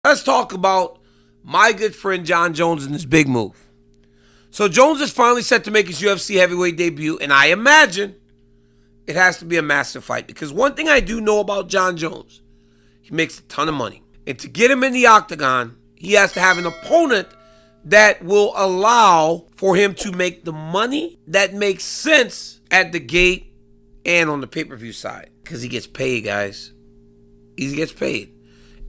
Let's talk about my good friend Jon Jones and this big move. So Jones is finally set to make his UFC heavyweight debut, and I imagine it has to be a massive fight, because one thing I do know about Jon Jones, he makes a ton of money. And to get him in the octagon, he has to have an opponent that will allow for him to make the money that makes sense at the gate and on the pay-per-view side. Because he gets paid, guys. He gets paid.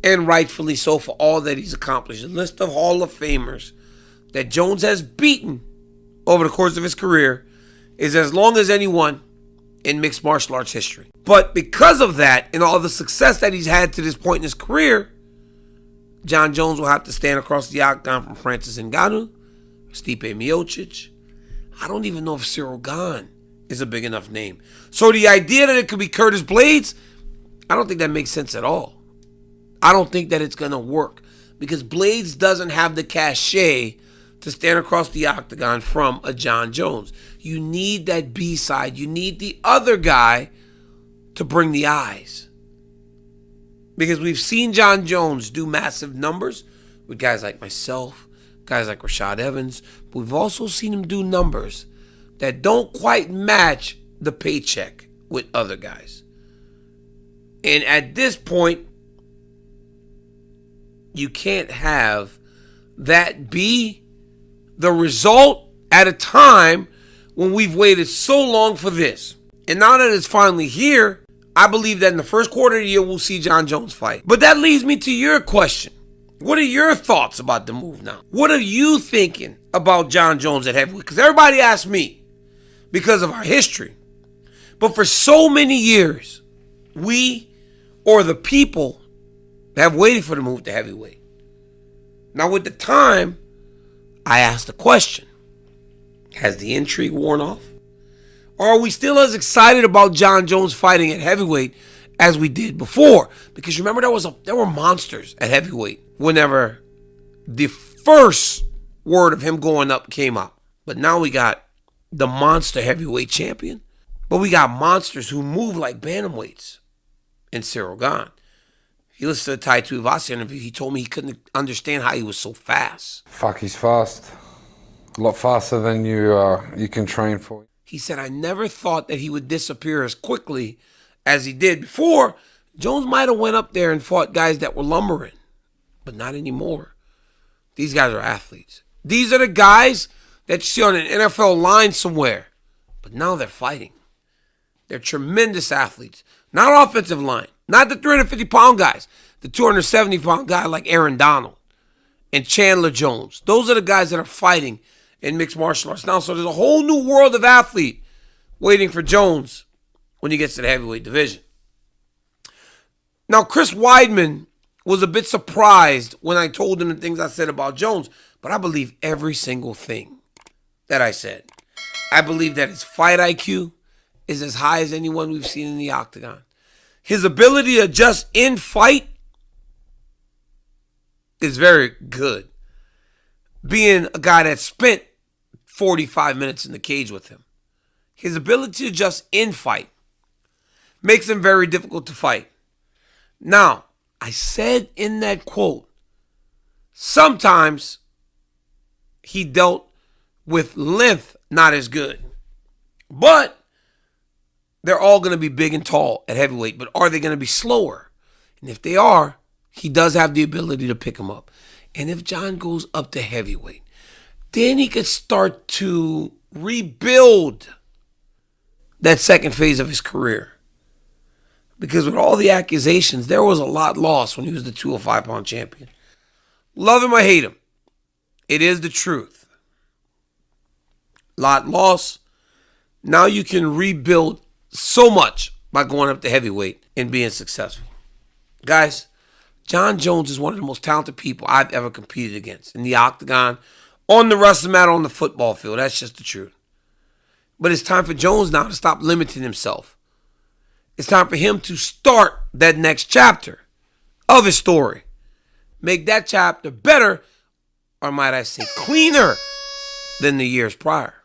And rightfully so for all that he's accomplished. The list of Hall of Famers that Jones has beaten over the course of his career is as long as anyone in mixed martial arts history. But because of that and all the success that he's had to this point in his career, Jon Jones will have to stand across the octagon from Francis Ngannou, Stipe Miocic. I don't even know if Cyril Gane is a big enough name. So the idea that it could be Curtis Blaydes, I don't think that makes sense at all. I don't think that it's going to work, because Blaydes doesn't have the cachet to stand across the octagon from a Jon Jones. You need that B-side. You need the other guy to bring the eyes. Because we've seen Jon Jones do massive numbers with guys like myself, guys like Rashad Evans, but we've also seen him do numbers that don't quite match the paycheck with other guys. And at this point, you can't have that be the result at a time when we've waited so long for this. And now that it's finally here, I believe that in the first quarter of the year, we'll see Jon Jones fight. But that leads me to your question. What are your thoughts about the move now? What are you thinking about Jon Jones at heavyweight? Because everybody asks me because of our history. But for so many years, we, or the people, have waited for the move to heavyweight. Now with the time, I asked the question, has the intrigue worn off? Or are we still as excited about Jon Jones fighting at heavyweight as we did before? Because remember, there were monsters at heavyweight whenever the first word of him going up came out. But now we got the monster heavyweight champion. But we got monsters who move like bantamweights in Cyril Gane. If you listen to the Tai Tuivasa interview, he told me he couldn't understand how he was so fast. Fuck, he's fast. A lot faster than you can train for. He said, I never thought that he would disappear as quickly as he did before. Jones might have went up there and fought guys that were lumbering, but not anymore. These guys are athletes. These are the guys that you see on an NFL line somewhere, but now they're fighting. They're tremendous athletes. Not offensive line. Not the 350-pound guys. The 270-pound guy like Aaron Donald and Chandler Jones. Those are the guys that are fighting in mixed martial arts now. So there's a whole new world of athlete waiting for Jones when he gets to the heavyweight division. Now, Chris Weidman was a bit surprised when I told him the things I said about Jones, but I believe every single thing that I said. I believe that his fight IQ is as high as anyone we've seen in the octagon. His ability to adjust in fight is very good. Being a guy that spent 45 minutes in the cage with him. His ability to adjust in fight makes him very difficult to fight. Now, I said in that quote, sometimes he dealt with length not as good. But they're all going to be big and tall at heavyweight, but are they going to be slower? And if they are, he does have the ability to pick them up. And if Jon goes up to heavyweight, then he could start to rebuild that second phase of his career. Because with all the accusations, there was a lot lost when he was the 205-pound champion. Love him or hate him, it is the truth. Lot lost. Now you can rebuild so much by going up to heavyweight and being successful. Guys, Jon Jones is one of the most talented people I've ever competed against in the octagon, on the wrestling mat, on the football field. That's just the truth. But it's time for Jones now to stop limiting himself. It's time for him to start that next chapter of his story. Make that chapter better, or might I say cleaner, than the years prior.